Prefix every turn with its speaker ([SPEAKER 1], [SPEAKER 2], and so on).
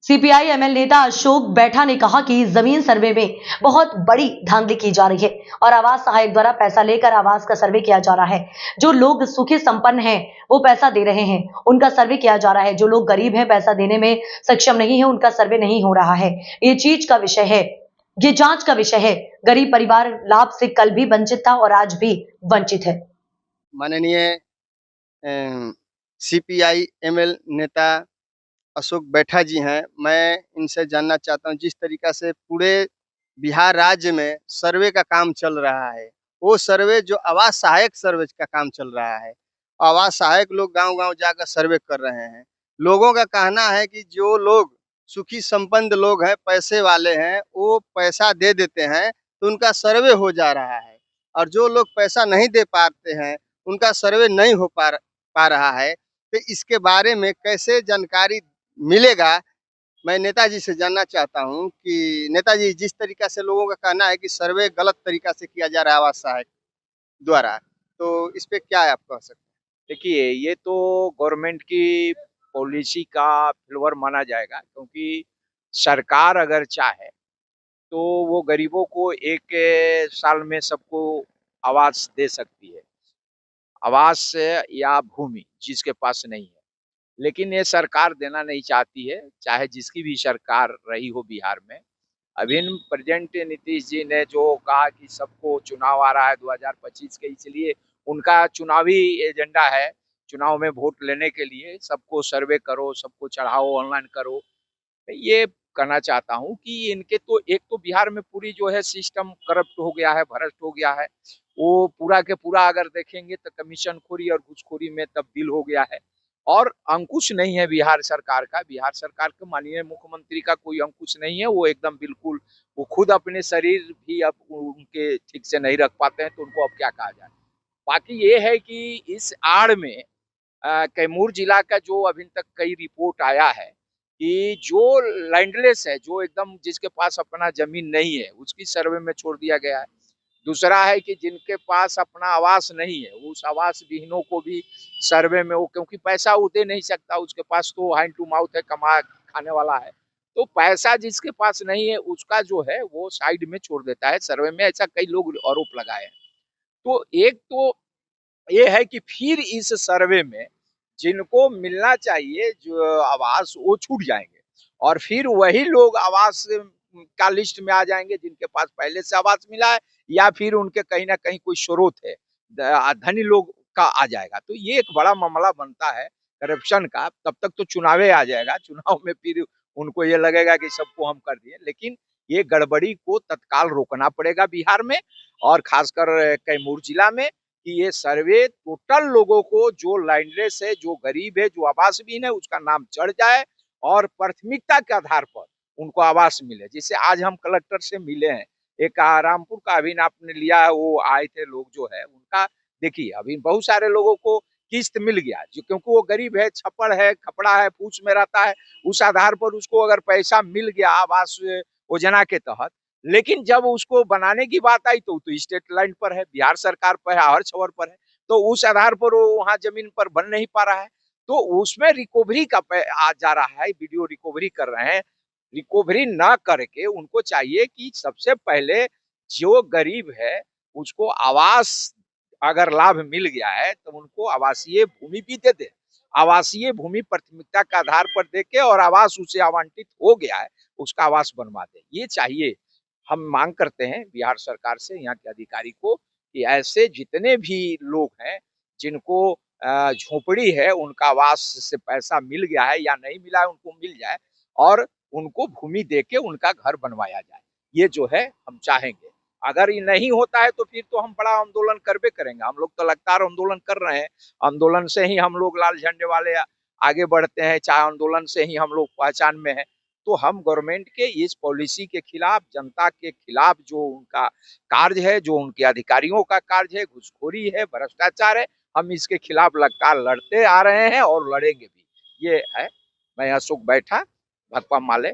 [SPEAKER 1] CPI ML नेता अशोक बैठा ने कहा कि जमीन सर्वे में बहुत बड़ी धांधली की जा रही है और आवास सहायक द्वारा पैसा लेकर आवास का सर्वे किया जा रहा है। जो लोग सुखी संपन्न हैं वो पैसा दे रहे हैं, उनका सर्वे किया जा रहा है। जो लोग गरीब हैं, पैसा देने में सक्षम नहीं है, उनका सर्वे नहीं हो रहा है। ये चीज का विषय है, ये जांच का विषय है। गरीब परिवार लाभ से कल भी वंचित था और आज भी वंचित है।
[SPEAKER 2] माननीय सीपीआई एमएल नेता अशोक बैठा जी हैं। मैं इनसे जानना चाहता हूं, जिस तरीका से पूरे बिहार राज्य में सर्वे का काम चल रहा है, वो सर्वे जो आवास सहायक सर्वे का काम चल रहा है, आवास सहायक लोग गांव-गांव जाकर सर्वे कर रहे हैं। लोगों का कहना है कि जो लोग सुखी संपन्न लोग हैं, पैसे वाले हैं, वो पैसा दे देते हैं तो उनका सर्वे हो जा रहा है, और जो लोग पैसा नहीं दे पाते हैं उनका सर्वे नहीं हो पा रहा है। तो इसके बारे में कैसे जानकारी मिलेगा, मैं नेताजी से जानना चाहता हूं कि नेताजी, जिस तरीका से लोगों का कहना है कि सर्वे गलत तरीका से किया जा रहा है आवास सहायक द्वारा, तो इस पे क्या आप कह सकते हैं?
[SPEAKER 3] देखिए, ये तो गवर्नमेंट की पॉलिसी का फेल्योर माना जाएगा, क्योंकि सरकार अगर चाहे तो वो गरीबों को एक साल में सबको आवास दे सकती है, आवास या भूमि जिसके पास नहीं है। लेकिन ये सरकार देना नहीं चाहती है, चाहे जिसकी भी सरकार रही हो बिहार में। अभी प्रेजेंट नीतीश जी ने जो कहा कि सबको चुनाव आ रहा है 2025 के, इसलिए उनका चुनावी एजेंडा है, चुनाव में वोट लेने के लिए सबको सर्वे करो, सबको चढ़ाओ, ऑनलाइन करो। मैं ये कहना चाहता हूँ कि इनके तो एक तो बिहार में पूरी जो है सिस्टम करप्ट हो गया है, भ्रष्ट हो गया है। वो पूरा के पूरा अगर देखेंगे तो कमीशनखोरी और घूसखोरी में तब्दील हो गया है, और अंकुश नहीं है बिहार सरकार का। बिहार सरकार के माननीय मुख्यमंत्री का कोई अंकुश नहीं है। वो एकदम बिल्कुल, वो खुद अपने शरीर भी अब उनके ठीक से नहीं रख पाते हैं, तो उनको अब क्या कहा जाए। बाकी ये है कि इस आड़ में कैमूर जिला का जो अभी तक कई रिपोर्ट आया है कि जो लैंडलेस है, जो एकदम जिसके पास अपना जमीन नहीं है, उसकी सर्वे में छोड़ दिया गया है। दूसरा है कि जिनके पास अपना आवास नहीं है, उस आवास विहीनों को भी सर्वे में वो, क्योंकि पैसा वो दे नहीं सकता, उसके पास तो हैंड टू माउथ है, कमा खाने वाला है, तो पैसा जिसके पास नहीं है उसका जो है वो साइड में छोड़ देता है सर्वे में। ऐसा कई लोग आरोप लगाए हैं। तो एक तो ये है कि फिर इस सर्वे में जिनको मिलना चाहिए जो आवास, वो छूट जाएंगे, और फिर वही लोग आवास का लिस्ट में आ जाएंगे जिनके पास पहले से आवास मिला है, या फिर उनके कहीं ना कहीं कोई स्रोत है, धनी लोग का आ जाएगा। तो ये एक बड़ा मामला बनता है करप्शन का। तब तक तो चुनावे आ जाएगा, चुनाव में फिर उनको ये लगेगा कि सबको हम कर दिए। लेकिन ये गड़बड़ी को तत्काल रोकना पड़ेगा बिहार में, और खासकर कैमूर जिला में, कि ये सर्वे टोटल लोगों को, जो लैंडलेस है, जो गरीब है, जो आवासहीन है, उसका नाम चढ़ जाए और प्राथमिकता के आधार पर उनको आवास मिले। जैसे आज हम कलेक्टर से मिले हैं, एक रामपुर का अभी आपने लिया है, वो आए थे लोग जो है उनका, देखिए अभी बहुत सारे लोगों को किस्त मिल गया, जो क्योंकि वो गरीब है, छप्पड़ है, खपड़ा है, फूस में रहता है, उस आधार पर उसको अगर पैसा मिल गया आवास योजना के तहत। लेकिन जब उसको बनाने की बात आई तो स्टेट लाइन पर है, बिहार सरकार पर है, हर छवर पर है, तो उस आधार पर वो वहां जमीन पर बन नहीं पा रहा है। तो उसमें रिकवरी का आ जा रहा है, वीडियो रिकवरी कर रहे हैं। रिकवरी ना करके उनको चाहिए कि सबसे पहले जो गरीब है उसको आवास अगर लाभ मिल गया है तो उनको आवासीय भूमि भी दे दे। आवासीय भूमि प्राथमिकता के आधार पर देके, और आवास उसे आवंटित हो गया है उसका आवास बनवा दे, ये चाहिए। हम मांग करते हैं बिहार सरकार से, यहाँ के अधिकारी को, कि ऐसे जितने भी लोग हैं जिनको झोपड़ी है, उनका आवास से पैसा मिल गया है या नहीं मिला है, उनको मिल जाए और उनको भूमि देके उनका घर बनवाया जाए। ये जो है हम चाहेंगे। अगर ये नहीं होता है तो फिर तो हम बड़ा आंदोलन करबे करेंगे। हम लोग तो लगातार आंदोलन कर रहे हैं, आंदोलन से ही हम लोग लाल झंडे वाले आगे बढ़ते हैं, चाहे आंदोलन से ही हम लोग पहचान में है। तो हम गवर्नमेंट के इस पॉलिसी के खिलाफ, जनता के खिलाफ जो उनका कार्य है, जो उनके अधिकारियों का कार्य है, घुसखोरी है, भ्रष्टाचार है, हम इसके खिलाफ लगातार लड़ते आ रहे हैं और लड़ेंगे भी। ये है। मैं अशोक बैठा, भाकपा माले।